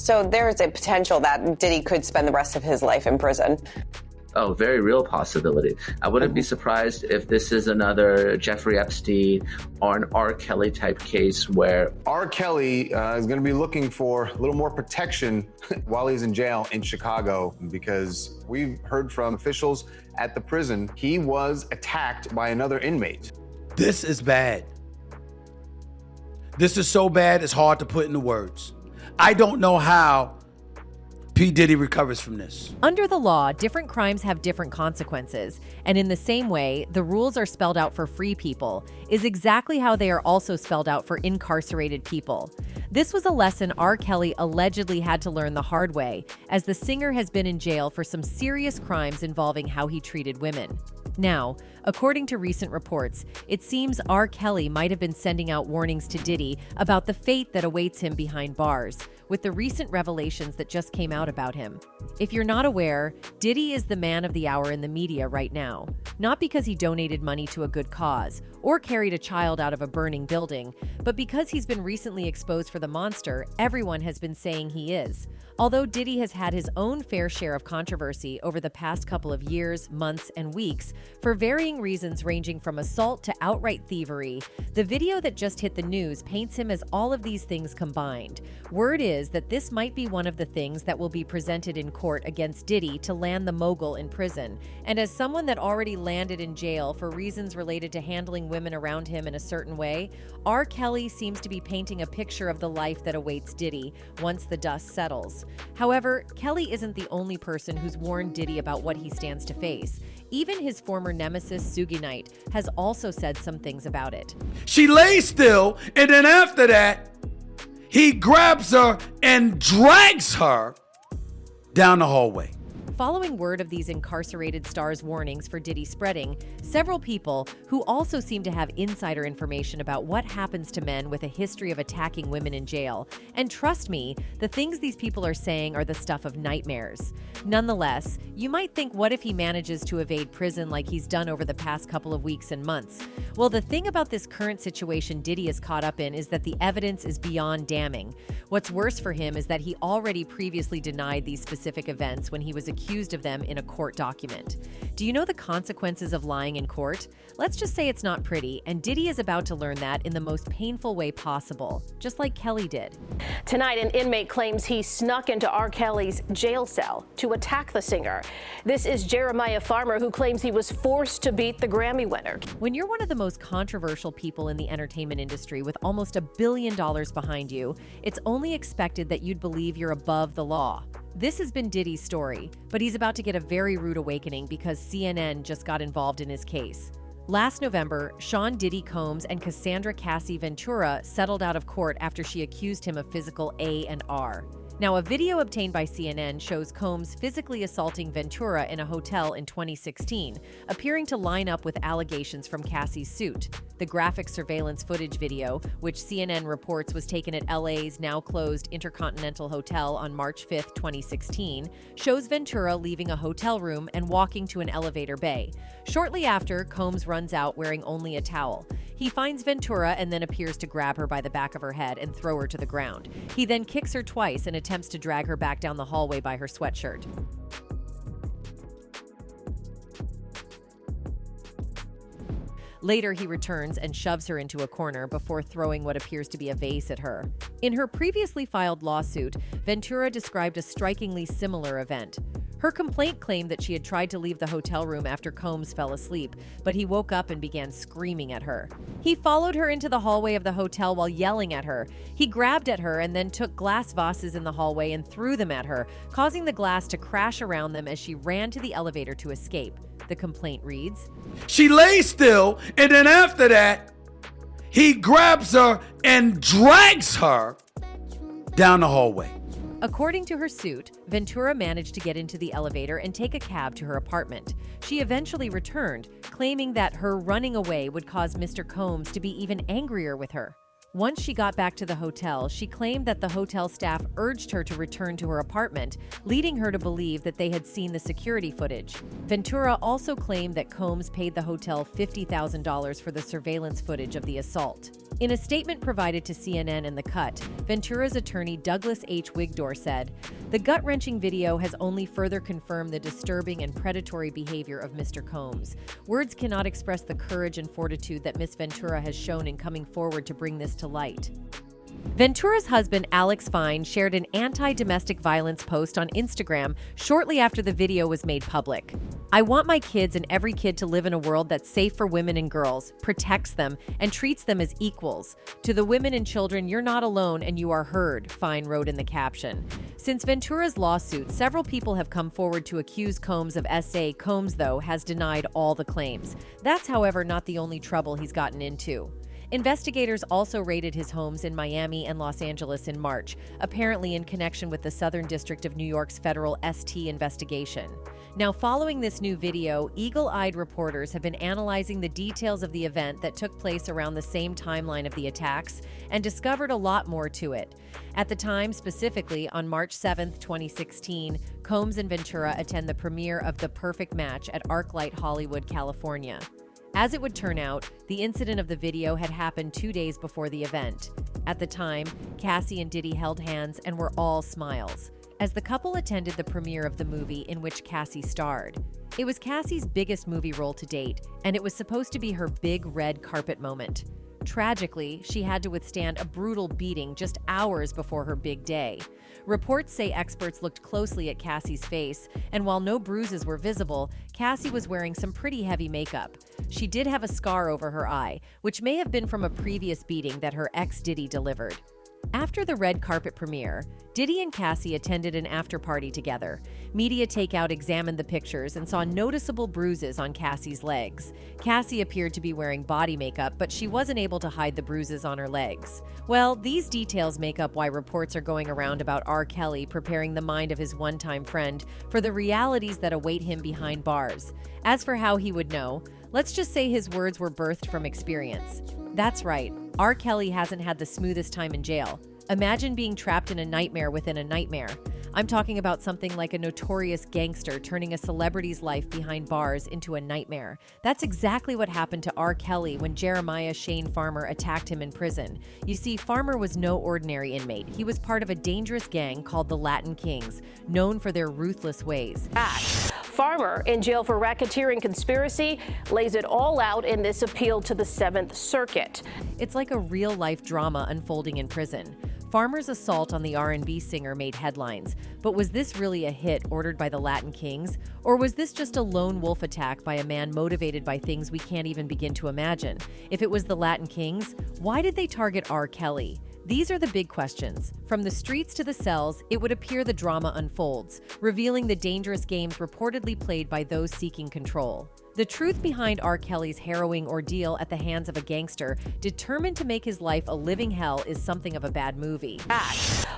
So there's a potential that Diddy could spend the rest of his life in prison. Oh, very real possibility. I wouldn't be surprised if this is another Jeffrey Epstein or an R.Kelly type case where R.Kelly is going to be looking for a little more protection while he's in jail in Chicago, because we've heard from officials at the prison he was attacked by another inmate. This is bad. This is so bad, it's hard to put into words. I don't know how P. Diddy recovers from this. Under the law, different crimes have different consequences. And in the same way, the rules are spelled out for free people, is exactly how they are also spelled out for incarcerated people. This was a lesson R. Kelly allegedly had to learn the hard way, as the singer has been in jail for some serious crimes involving how he treated women. Now, according to recent reports, it seems R. Kelly might have been sending out warnings to Diddy about the fate that awaits him behind bars, with the recent revelations that just came out about him. If you're not aware, Diddy is the man of the hour in the media right now, not because he donated money to a good cause or carried a child out of a burning building, but because he's been recently exposed for the monster everyone has been saying he is. Although Diddy has had his own fair share of controversy over the past couple of years, months, and weeks for varying reasons ranging from assault to outright thievery, the video that just hit the news paints him as all of these things combined. Word is that this might be one of the things that will be presented in court against Diddy to land the mogul in prison. And as someone that already landed in jail for reasons related to handling women around him in a certain way, R. Kelly seems to be painting a picture of the life that awaits Diddy once the dust settles. However, Kelly isn't the only person who's warned Diddy about what he stands to face. Even his former nemesis, Suge Knight, has also said some things about it. She lays still, and then after that, he grabs her and drags her down the hallway. Following word of these incarcerated stars' warnings for Diddy spreading, several people who also seem to have insider information about what happens to men with a history of attacking women in jail. And trust me, the things these people are saying are the stuff of nightmares. Nonetheless, you might think, what if he manages to evade prison like he's done over the past couple of weeks and months? Well, the thing about this current situation Diddy is caught up in is that the evidence is beyond damning. What's worse for him is that he already previously denied these specific events when he was accused of them in a court document. Do you know the consequences of lying in court? Let's just say it's not pretty, and Diddy is about to learn that in the most painful way possible, just like Kelly did. Tonight, an inmate claims he snuck into R. Kelly's jail cell to attack the singer. This is Jeremiah Farmer, who claims he was forced to beat the Grammy winner. When you're one of the most controversial people in the entertainment industry with almost $1 billion behind you, it's only expected that you'd believe you're above the law. This has been Diddy's story, but he's about to get a very rude awakening because CNN just got involved in his case. Last November, Sean Diddy Combs and Cassandra Cassie Ventura settled out of court after she accused him of physical A&R. Now, a video obtained by CNN shows Combs physically assaulting Ventura in a hotel in 2016, appearing to line up with allegations from Cassie's suit. The graphic surveillance footage video, which CNN reports was taken at LA's now-closed Intercontinental Hotel on March 5, 2016, shows Ventura leaving a hotel room and walking to an elevator bay. Shortly after, Combs runs out wearing only a towel. He finds Ventura and then appears to grab her by the back of her head and throw her to the ground. He then kicks her twice and attempts to drag her back down the hallway by her sweatshirt. Later, he returns and shoves her into a corner before throwing what appears to be a vase at her. In her previously filed lawsuit, Ventura described a strikingly similar event. Her complaint claimed that she had tried to leave the hotel room after Combs fell asleep, but he woke up and began screaming at her. He followed her into the hallway of the hotel while yelling at her. He grabbed at her and then took glass vases in the hallway and threw them at her, causing the glass to crash around them as she ran to the elevator to escape. The complaint reads, She lays still, and then after that, he grabs her and drags her down the hallway. According to her suit, Ventura managed to get into the elevator and take a cab to her apartment. She eventually returned, claiming that her running away would cause Mr. Combs to be even angrier with her. Once she got back to the hotel, she claimed that the hotel staff urged her to return to her apartment, leading her to believe that they had seen the security footage. Ventura also claimed that Combs paid the hotel $50,000 for the surveillance footage of the assault. In a statement provided to CNN and The Cut, Ventura's attorney Douglas H. Wigdor said, "The gut-wrenching video has only further confirmed the disturbing and predatory behavior of Mr. Combs. Words cannot express the courage and fortitude that Ms. Ventura has shown in coming forward to bring this to light." Ventura's husband, Alex Fine, shared an anti-domestic violence post on Instagram shortly after the video was made public. "I want my kids and every kid to live in a world that's safe for women and girls, protects them, and treats them as equals. To the women and children, you're not alone and you are heard," Fine wrote in the caption. Since Ventura's lawsuit, several people have come forward to accuse Combs of SA. Combs, though, has denied all the claims. That's, however, not the only trouble he's gotten into. Investigators also raided his homes in Miami and Los Angeles in March, apparently in connection with the Southern District of New York's federal ST investigation. Now, following this new video, eagle-eyed reporters have been analyzing the details of the event that took place around the same timeline of the attacks and discovered a lot more to it. At the time, specifically on March 7, 2016, Combs and Ventura attend the premiere of The Perfect Match at ArcLight Hollywood, California. As it would turn out, the incident of the video had happened 2 days before the event. At the time, Cassie and Diddy held hands and were all smiles, as the couple attended the premiere of the movie in which Cassie starred. It was Cassie's biggest movie role to date, and it was supposed to be her big red carpet moment. Tragically, she had to withstand a brutal beating just hours before her big day. Reports say experts looked closely at Cassie's face, and while no bruises were visible, Cassie was wearing some pretty heavy makeup. She did have a scar over her eye, which may have been from a previous beating that her ex Diddy delivered. After the red carpet premiere, Diddy and Cassie attended an after-party together. Media Takeout examined the pictures and saw noticeable bruises on Cassie's legs. Cassie appeared to be wearing body makeup, but she wasn't able to hide the bruises on her legs. Well, these details make up why reports are going around about R.Kelly preparing the mind of his one-time friend for the realities that await him behind bars. As for how he would know, let's just say his words were birthed from experience. That's right, R.Kelly hasn't had the smoothest time in jail. Imagine being trapped in a nightmare within a nightmare. I'm talking about something like a notorious gangster turning a celebrity's life behind bars into a nightmare. That's exactly what happened to R.Kelly when Jeremiah Shane Farmer attacked him in prison. You see, Farmer was no ordinary inmate. He was part of a dangerous gang called the Latin Kings, known for their ruthless ways. Farmer, in jail for racketeering conspiracy, lays it all out in this appeal to the Seventh Circuit. It's like a real-life drama unfolding in prison. Farmer's assault on the R&B singer made headlines, but was this really a hit ordered by the Latin Kings? Or was this just a lone wolf attack by a man motivated by things we can't even begin to imagine? If it was the Latin Kings, why did they target R.Kelly? These are the big questions. From the streets to the cells, it would appear the drama unfolds, revealing the dangerous games reportedly played by those seeking control. The truth behind R.Kelly's harrowing ordeal at the hands of a gangster determined to make his life a living hell is something of a bad movie.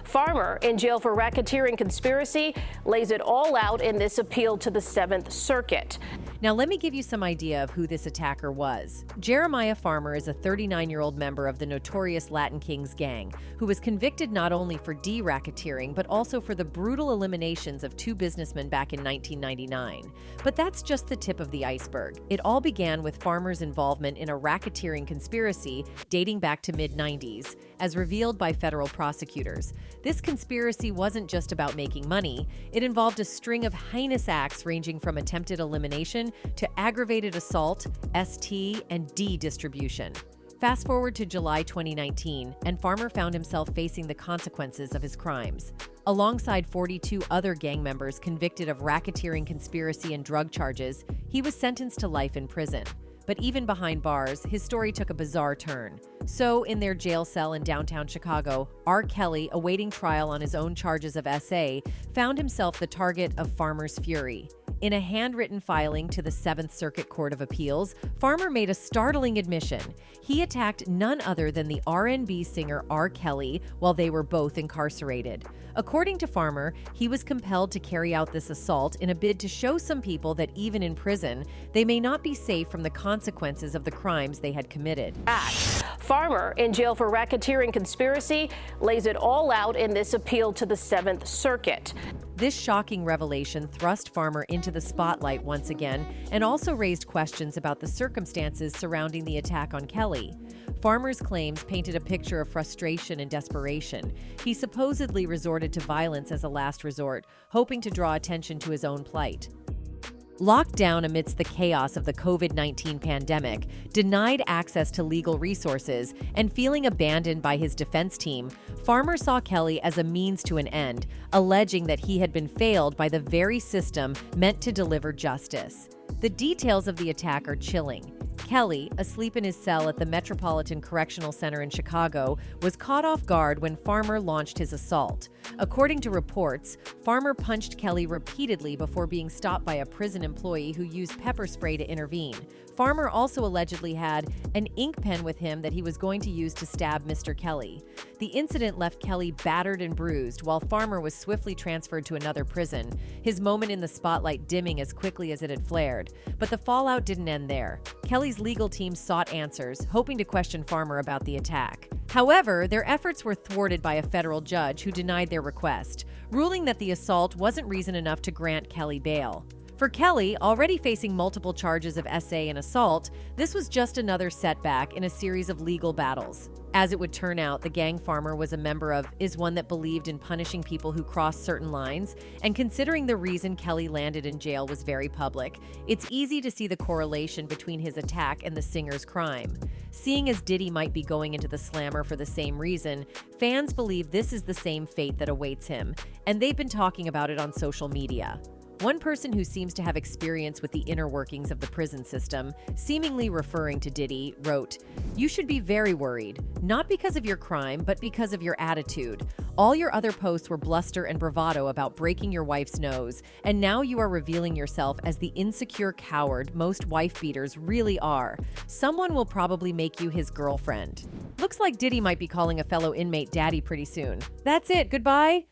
Farmer, in jail for racketeering conspiracy, lays it all out in this appeal to the Seventh Circuit. Now let me give you some idea of who this attacker was. Jeremiah Farmer is a 39-year-old member of the notorious Latin Kings gang, who was convicted not only for de-racketeering, but also for the brutal eliminations of 2 businessmen back in 1999. But that's just the tip of the iceberg. It all began with Farmer's involvement in a racketeering conspiracy dating back to mid-90s, as revealed by federal prosecutors. This conspiracy wasn't just about making money. It involved a string of heinous acts ranging from attempted elimination to aggravated assault, ST, and D distribution. Fast forward to July 2019, and Farmer found himself facing the consequences of his crimes. Alongside 42 other gang members convicted of racketeering conspiracy and drug charges, he was sentenced to life in prison. But even behind bars, his story took a bizarre turn. So, in their jail cell in downtown Chicago, R.Kelly, awaiting trial on his own charges of SA, found himself the target of Farmer's fury. In a handwritten filing to the Seventh Circuit Court of Appeals, Farmer made a startling admission. He attacked none other than the R&B singer R.Kelly while they were both incarcerated. According to Farmer, he was compelled to carry out this assault in a bid to show some people that even in prison, they may not be safe from the consequences of the crimes they had committed. Farmer, in jail for racketeering conspiracy, lays it all out in this appeal to the Seventh Circuit. This shocking revelation thrust Farmer into the spotlight once again and also raised questions about the circumstances surrounding the attack on Kelly. Farmer's claims painted a picture of frustration and desperation. He supposedly resorted to violence as a last resort, hoping to draw attention to his own plight. Locked down amidst the chaos of the COVID-19 pandemic, denied access to legal resources, and feeling abandoned by his defense team, Farmer saw Kelly as a means to an end, alleging that he had been failed by the very system meant to deliver justice. The details of the attack are chilling. Kelly, asleep in his cell at the Metropolitan Correctional Center in Chicago, was caught off guard when Farmer launched his assault. According to reports, Farmer punched Kelly repeatedly before being stopped by a prison employee who used pepper spray to intervene. Farmer also allegedly had an ink pen with him that he was going to use to stab Mr. Kelly. The incident left Kelly battered and bruised, while Farmer was swiftly transferred to another prison, his moment in the spotlight dimming as quickly as it had flared. But the fallout didn't end there. Kelly's legal team sought answers, hoping to question Farmer about the attack. However, their efforts were thwarted by a federal judge who denied their request, ruling that the assault wasn't reason enough to grant Kelly bail. For Kelly, already facing multiple charges of SA and assault, this was just another setback in a series of legal battles. As it would turn out, the gang Farmer was a member of is one that believed in punishing people who crossed certain lines, and considering the reason Kelly landed in jail was very public, it's easy to see the correlation between his attack and the singer's crime. Seeing as Diddy might be going into the slammer for the same reason, fans believe this is the same fate that awaits him, and they've been talking about it on social media. One person who seems to have experience with the inner workings of the prison system, seemingly referring to Diddy, wrote, "You should be very worried, not because of your crime, but because of your attitude. All your other posts were bluster and bravado about breaking your wife's nose, and now you are revealing yourself as the insecure coward most wife beaters really are. Someone will probably make you his girlfriend." Looks like Diddy might be calling a fellow inmate daddy pretty soon. That's it, goodbye.